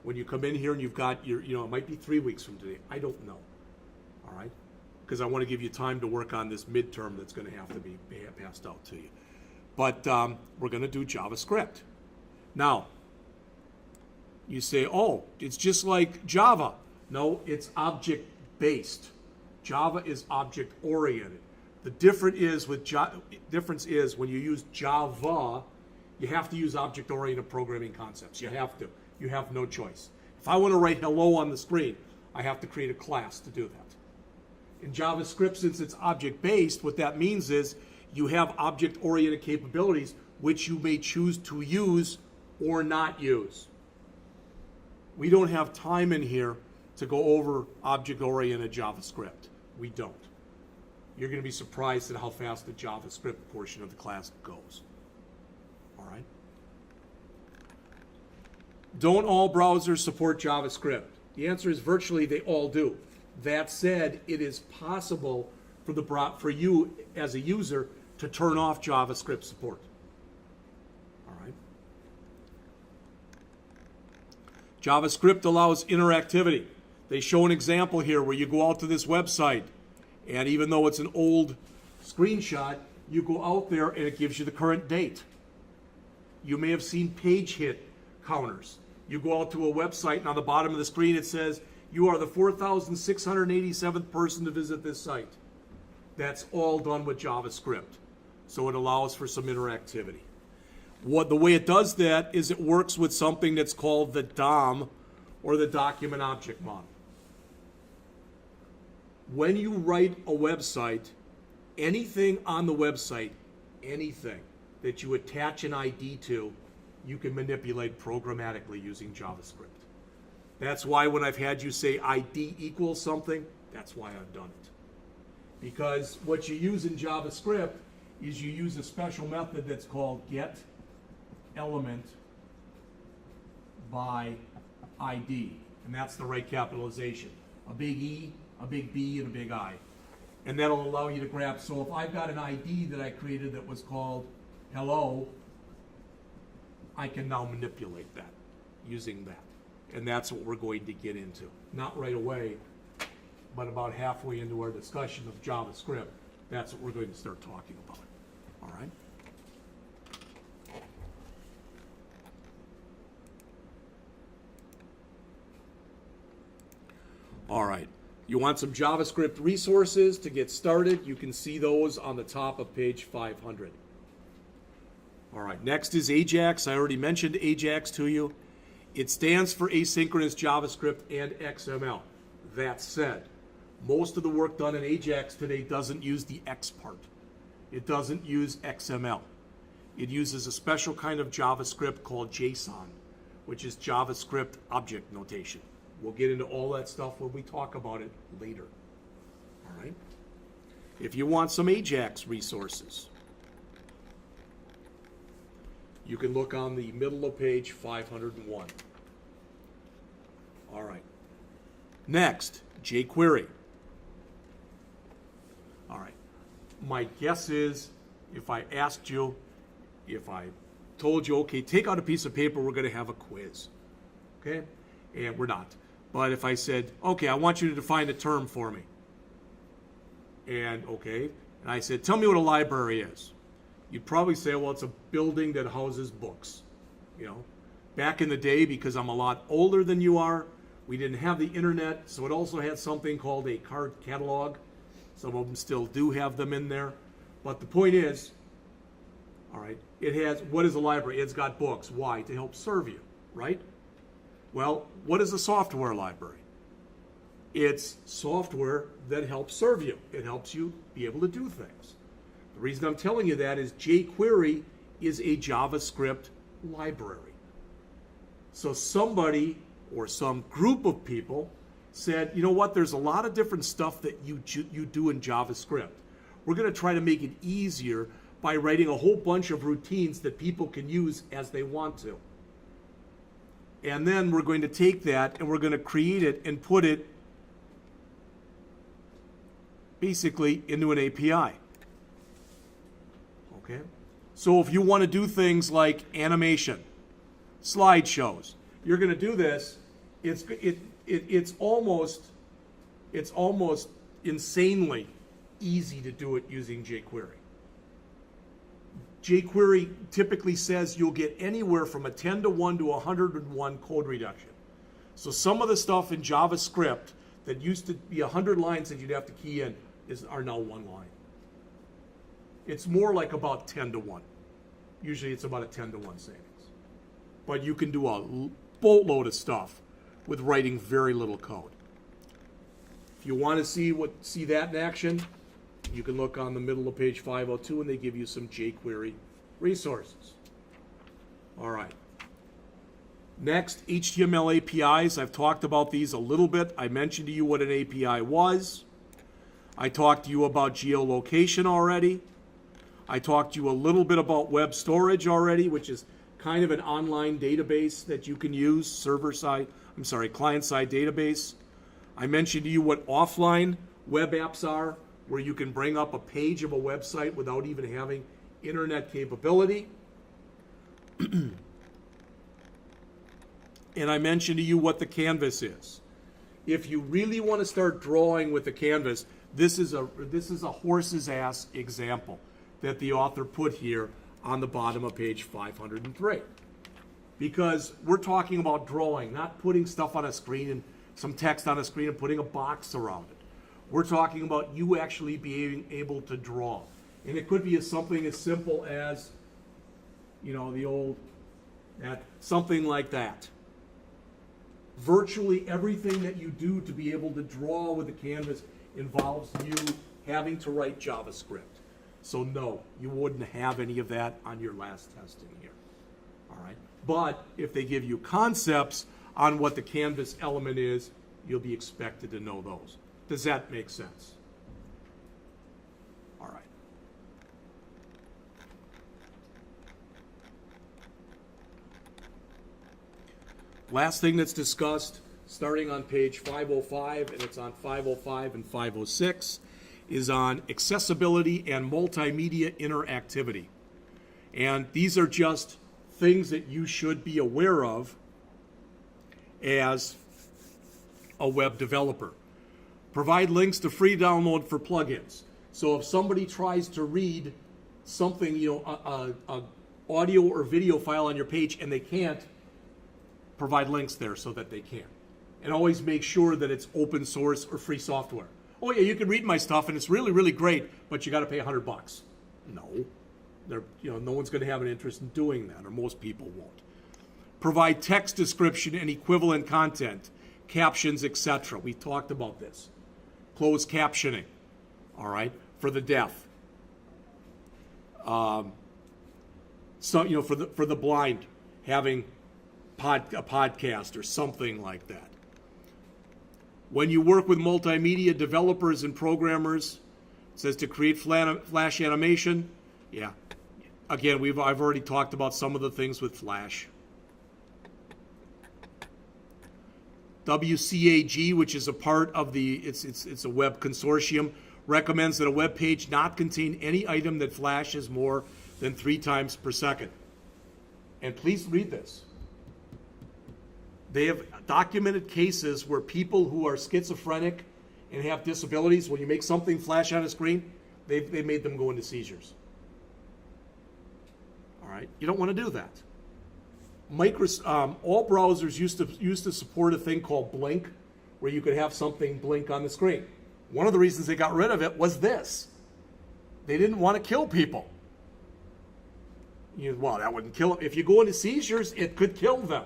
When you come in here and you've got your, it might be 3 weeks from today, I don't know. All right? Because I want to give you time to work on this midterm that's going to have to be passed out to you. But we're going to do JavaScript. Now, you say, oh, it's just like Java. No, it's object-based. Java is object-oriented. The difference is when you use Java, you have to use object-oriented programming concepts. You have to. You have no choice. If I want to write hello on the screen, I have to create a class to do that. In JavaScript, since it's object-based, what that means is you have object-oriented capabilities which you may choose to use or not use. We don't have time in here to go over object-oriented JavaScript. We don't. You're going to be surprised at how fast the JavaScript portion of the class goes. All right? Don't all browsers support JavaScript? The answer is virtually they all do. That said, it is possible for you as a user to turn off JavaScript support. All right? JavaScript allows interactivity. They show an example here where you go out to this website, and even though it's an old screenshot, you go out there and it gives you the current date. You may have seen page hit counters. You go out to a website, and on the bottom of the screen it says, you are the 4,687th person to visit this site. That's all done with JavaScript. So it allows for some interactivity. The way it does that is it works with something that's called the DOM, or the Document Object Model. When you write a website, anything on the website, anything that you attach an ID to, you can manipulate programmatically using JavaScript. That's why when I've had you say ID equals something, that's why I've done it. Because what you use in JavaScript is you use a special method that's called getElement by ID. And that's the right capitalization. A big E, a big B, and a big I. And that'll allow you to grab. So if I've got an ID that I created that was called hello, I can now manipulate that using that. And that's what we're going to get into. Not right away, but about halfway into our discussion of JavaScript, that's what we're going to start talking about. All right? All right. You want some JavaScript resources to get started? You can see those on the top of page 500. All right. Next is Ajax. I already mentioned Ajax to you. It stands for asynchronous JavaScript and XML. That said, most of the work done in Ajax today doesn't use the X part. It doesn't use XML. It uses a special kind of JavaScript called JSON, which is JavaScript object notation. We'll get into all that stuff when we talk about it later. All right? If you want some Ajax resources, you can look on the middle of page 501. All right. Next, jQuery. All right. My guess is if I asked you, if I told you, okay, take out a piece of paper, we're going to have a quiz. okay? And we're not. But if I said, okay, I want you to define a term for me. And okay, and I said, tell me what a library is. You'd probably say, well, it's a building that houses books. You know, back in the day, because I'm a lot older than you are, we didn't have the internet, so it also had something called a card catalog. Some of them still do have them in there. But the point is, all right, it has, what is a library? It's got books. Why? To help serve you, right? Well, what is a software library? It's software that helps serve you. It helps you be able to do things. The reason I'm telling you that is jQuery is a JavaScript library. So somebody or some group of people said, you know what, there's a lot of different stuff that you do in JavaScript. We're going to try to make it easier by writing a whole bunch of routines that people can use as they want to. And then we're going to take that and we're going to create it and put it basically into an API. Okay? So if you want to do things like animation, slideshows, you're going to do this. It's almost insanely easy to do it using jQuery. jQuery typically says you'll get anywhere from a 10-to-1 to 101 code reduction. So some of the stuff in JavaScript that used to be 100 lines that you'd have to key in are now 1 line. It's more like about 10-to-1. Usually it's about a 10-to-1 savings. But you can do a boatload of stuff with writing very little code. If you want to see that in action, you can look on the middle of page 502 and they give you some jQuery resources. All right. Next, HTML APIs. I've talked about these a little bit. I mentioned to you what an API was. I talked to you about geolocation already. I talked to you a little bit about web storage already, which is kind of an online database that you can use, client-side database. I mentioned to you what offline web apps are, where you can bring up a page of a website without even having internet capability. And I mentioned to you what the canvas is. If you really want to start drawing with the canvas, this is a horse's ass example that the author put here on the bottom of page 503. Because we're talking about drawing, not putting stuff on a screen and some text on a screen and putting a box around it. We're talking about you actually being able to draw. And it could be something as simple as, you know, something like that. Virtually everything that you do to be able to draw with the canvas involves you having to write JavaScript. So no, you wouldn't have any of that on your last test in here. All right. But if they give you concepts on what the canvas element is, you'll be expected to know those. Does that make sense? All right. Last thing that's discussed, starting on page 505, and it's on 505 and 506, is on accessibility and multimedia interactivity. And these are just things that you should be aware of as a web developer. Provide links to free download for plugins. So if somebody tries to read something, a audio or video file on your page and they can't, provide links there so that they can. And always make sure that it's open source or free software. Oh yeah, you can read my stuff and it's really, really great, but you got to pay $100. No, no one's going to have an interest in doing that, or most people won't. Provide text description and equivalent content, captions, etc. We talked about this. Closed captioning, all right, for the deaf. For the blind, having a podcast or something like that. When you work with multimedia developers and programmers, it says to create Flash animation. Yeah. Again, I've already talked about some of the things with Flash. WCAG, which is a part of it's a web consortium, recommends that a web page not contain any item that flashes more than 3 times per second. And please read this. They have documented cases where people who are schizophrenic and have disabilities, when you make something flash on a screen, they've made them go into seizures. All right, you don't want to do that. All browsers used to support a thing called blink, where you could have something blink on the screen. One of the reasons they got rid of it was this. They didn't want to kill people. Well, that wouldn't kill them. If you go into seizures, it could kill them.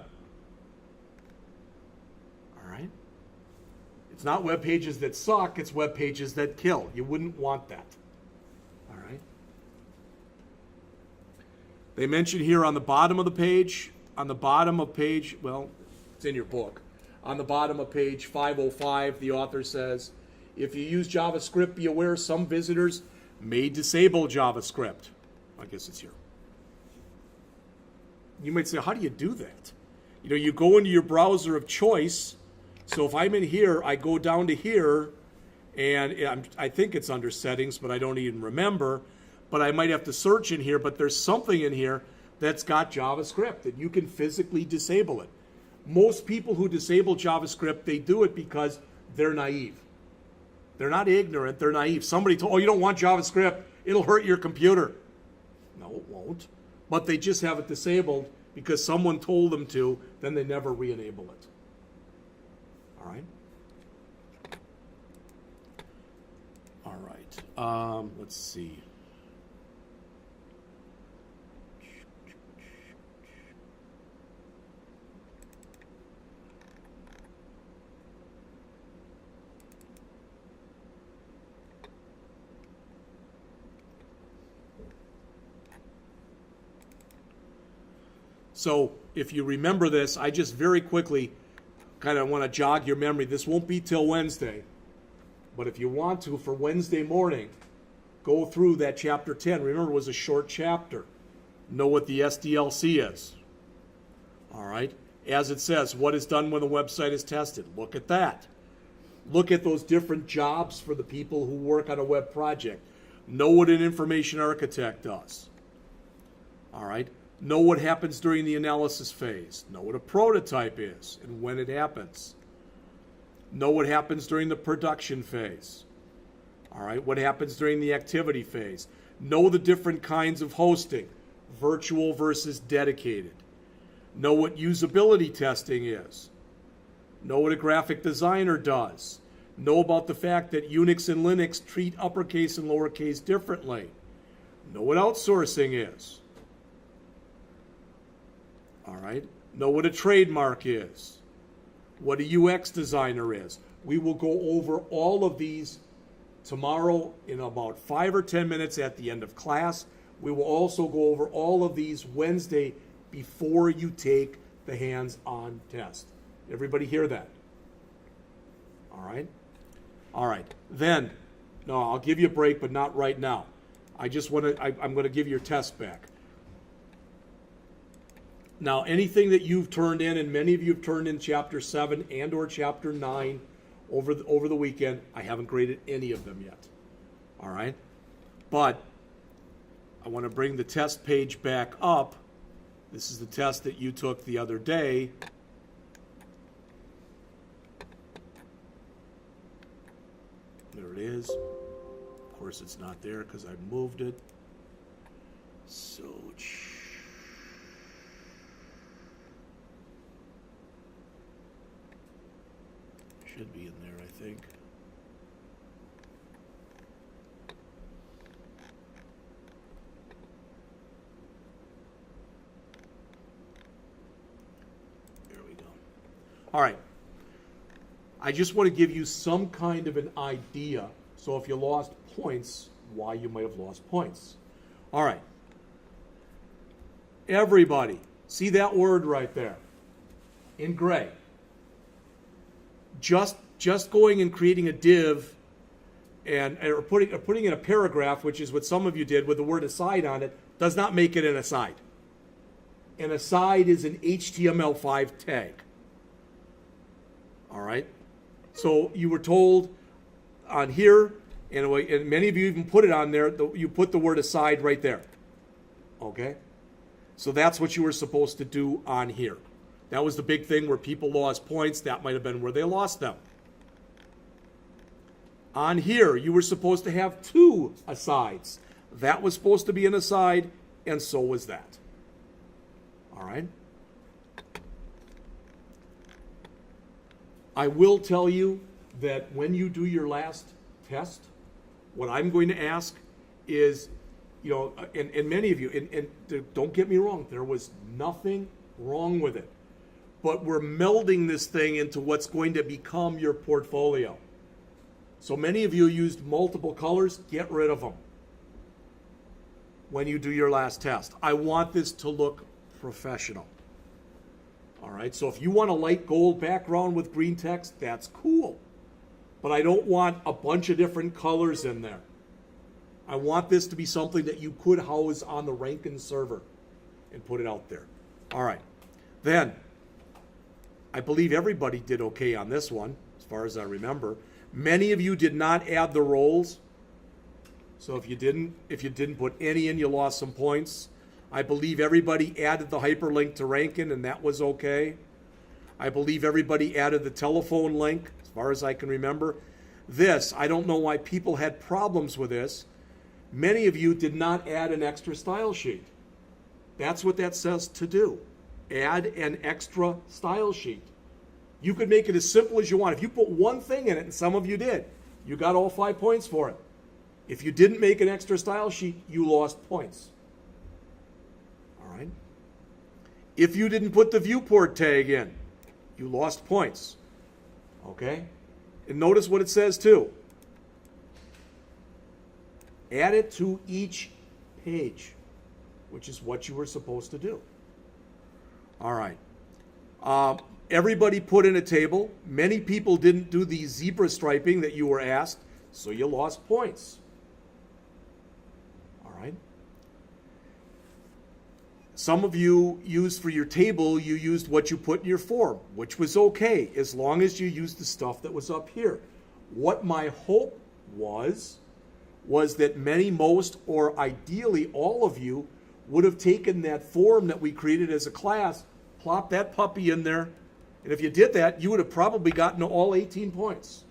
All right? It's not web pages that suck, it's web pages that kill. You wouldn't want that. All right? They mention here on the bottom of the page, well, it's in your book. On the bottom of page 505, the author says, if you use JavaScript, be aware some visitors may disable JavaScript. I guess it's here. You might say, how do you do that? You go into your browser of choice. So if I'm in here, I go down to here, and I think it's under settings, but I don't even remember. But I might have to search in here, but there's something in here that's got JavaScript, that you can physically disable it. Most people who disable JavaScript, they do it because they're naive. They're not ignorant, they're naive. Somebody told, you don't want JavaScript, it'll hurt your computer. No, it won't. But they just have it disabled because someone told them to, then they never re-enable it. All right? All right, let's see. So if you remember this, I just very quickly kind of want to jog your memory. This won't be till Wednesday, but if you want to, for Wednesday morning, go through that chapter 10. Remember, it was a short chapter. Know what the SDLC is. All right? As it says, what is done when the website is tested? Look at that. Look at those different jobs for the people who work on a web project. Know what an information architect does. All right? Know what happens during the analysis phase. Know what a prototype is and when it happens. Know what happens during the production phase. All right, what happens during the activity phase. Know the different kinds of hosting, virtual versus dedicated. Know what usability testing is. Know what a graphic designer does. Know about the fact that Unix and Linux treat uppercase and lowercase differently. Know what outsourcing is. All right. Know what a trademark is, what a UX designer is. We will go over all of these tomorrow in about 5 or 10 minutes at the end of class. We will also go over all of these Wednesday before you take the hands-on test. Everybody hear that? All right? All right. Then, no, I'll give you a break, but not right now. I'm going to give your test back. Now, anything that you've turned in, and many of you have turned in Chapter 7 and or Chapter 9 over the weekend, I haven't graded any of them yet. All right? But I want to bring the test page back up. This is the test that you took the other day. There it is. Of course, it's not there because I moved it. So, should be in there, I think. There we go. All right. I just want to give you some kind of an idea, so if you lost points, why you might have lost points. All right. Everybody, see that word right there in gray. Just going and creating a div or putting in a paragraph, which is what some of you did with the word aside on it, does not make it an aside. An aside is an HTML5 tag. All right? So you were told on here, and many of you even put it on there, you put the word aside right there. Okay? So that's what you were supposed to do on here. That was the big thing where people lost points. That might have been where they lost them. On here, you were supposed to have 2 asides. That was supposed to be an aside, and so was that. All right? I will tell you that when you do your last test, what I'm going to ask is, and many of you, and don't get me wrong, there was nothing wrong with it. But we're melding this thing into what's going to become your portfolio. So many of you used multiple colors, get rid of them when you do your last test. I want this to look professional. All right, so if you want a light gold background with green text, that's cool. But I don't want a bunch of different colors in there. I want this to be something that you could house on the Rankin server and put it out there. All right, then I believe everybody did okay on this one, as far as I remember. Many of you did not add the roles. So if you didn't put any in, you lost some points. I believe everybody added the hyperlink to Rankin, and that was okay. I believe everybody added the telephone link, as far as I can remember. This, I don't know why people had problems with this. Many of you did not add an extra style sheet. That's what that says to do. Add an extra style sheet. You could make it as simple as you want. If you put one thing in it, and some of you did, you got all 5 points for it. If you didn't make an extra style sheet, you lost points. All right? If you didn't put the viewport tag in, you lost points. Okay? And notice what it says too. Add it to each page, which is what you were supposed to do. All right. Everybody put in a table. Many people didn't do the zebra striping that you were asked, so you lost points. All right. Some of you used for your table, you used what you put in your form, which was okay, as long as you used the stuff that was up here. What my hope was that many, most, or ideally all of you would have taken that form that we created as a class, plopped that puppy in there, and if you did that, you would have probably gotten all 18 points.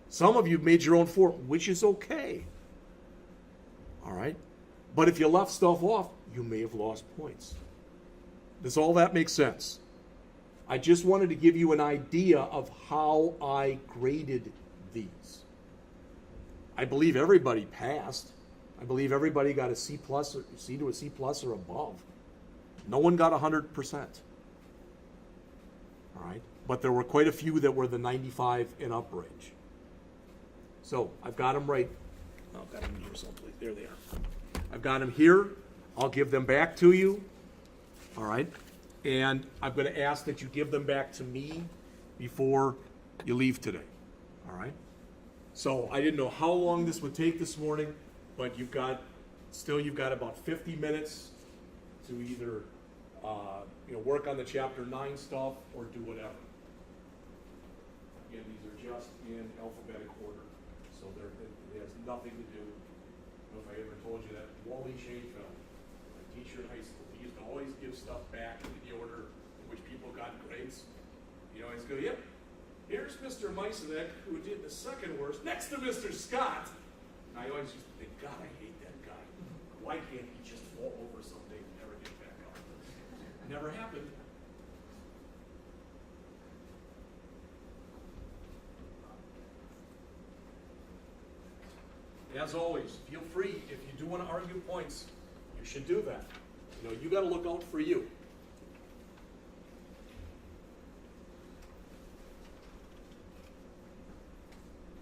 Some of you made your own form, which is okay. All right? But if you left stuff off, you may have lost points. Does all that make sense? I just wanted to give you an idea of how I graded these. I believe everybody passed. I believe everybody got a C plus, or C to a C plus or above. No one got 100%. All right, but there were quite a few that were the 95 and up range. So I've got them right. I've got them here someplace. There they are. I've got them here. I'll give them back to you. All right, and I'm going to ask that you give them back to me before you leave today. All right. So I didn't know how long this would take this morning, but you've got about 50 minutes to either work on the Chapter 9 stuff or do whatever. Again, these are just in alphabetic order, so it has nothing to do. I don't know if I ever told you that. Wally Shainfeld, my teacher in high school, he used to always give stuff back in the order in which people got grades. You know, he'd go, yep, here's Mr. Meisenek, who did the second worst, next to Mr. Scott. And I always used to think, God, I hate that guy. Why can't he just fall over someday and never get back up? Never happened. As always, feel free, if you do want to argue points, you should do that. You know, you got to look out for you.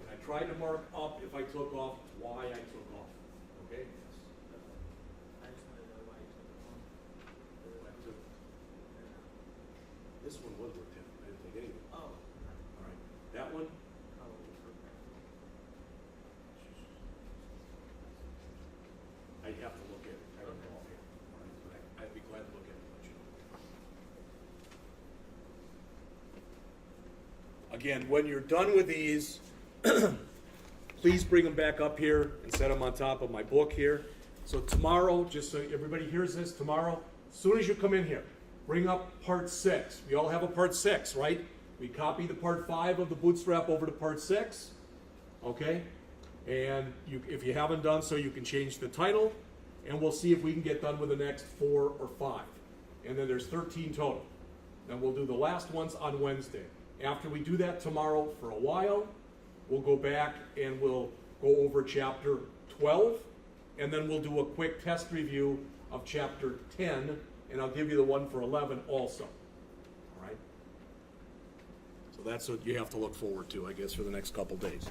And I tried to mark up if I took off why I took off. Okay? I just want to know why you took it on. This one was worked in. I didn't take anything. Oh. All right. That one. I'd have to look at it. I don't know offhand. All right, but I'd be glad to look at it and let you know. Again, when you're done with these, please bring them back up here and set them on top of my book here. So tomorrow, just so everybody hears this, tomorrow, as soon as you come in here, bring up part 6. We all have a part 6, right? We copy the part 5 of the Bootstrap over to part 6, okay? And if you haven't done so, you can change the title, and we'll see if we can get done with the next 4 or 5. And then there's 13 total. And we'll do the last ones on Wednesday. After we do that tomorrow for a while, we'll go back and we'll go over chapter 12, and then we'll do a quick test review of chapter 10, and I'll give you the one for 11 also. All right? So that's what you have to look forward to, I guess, for the next couple days.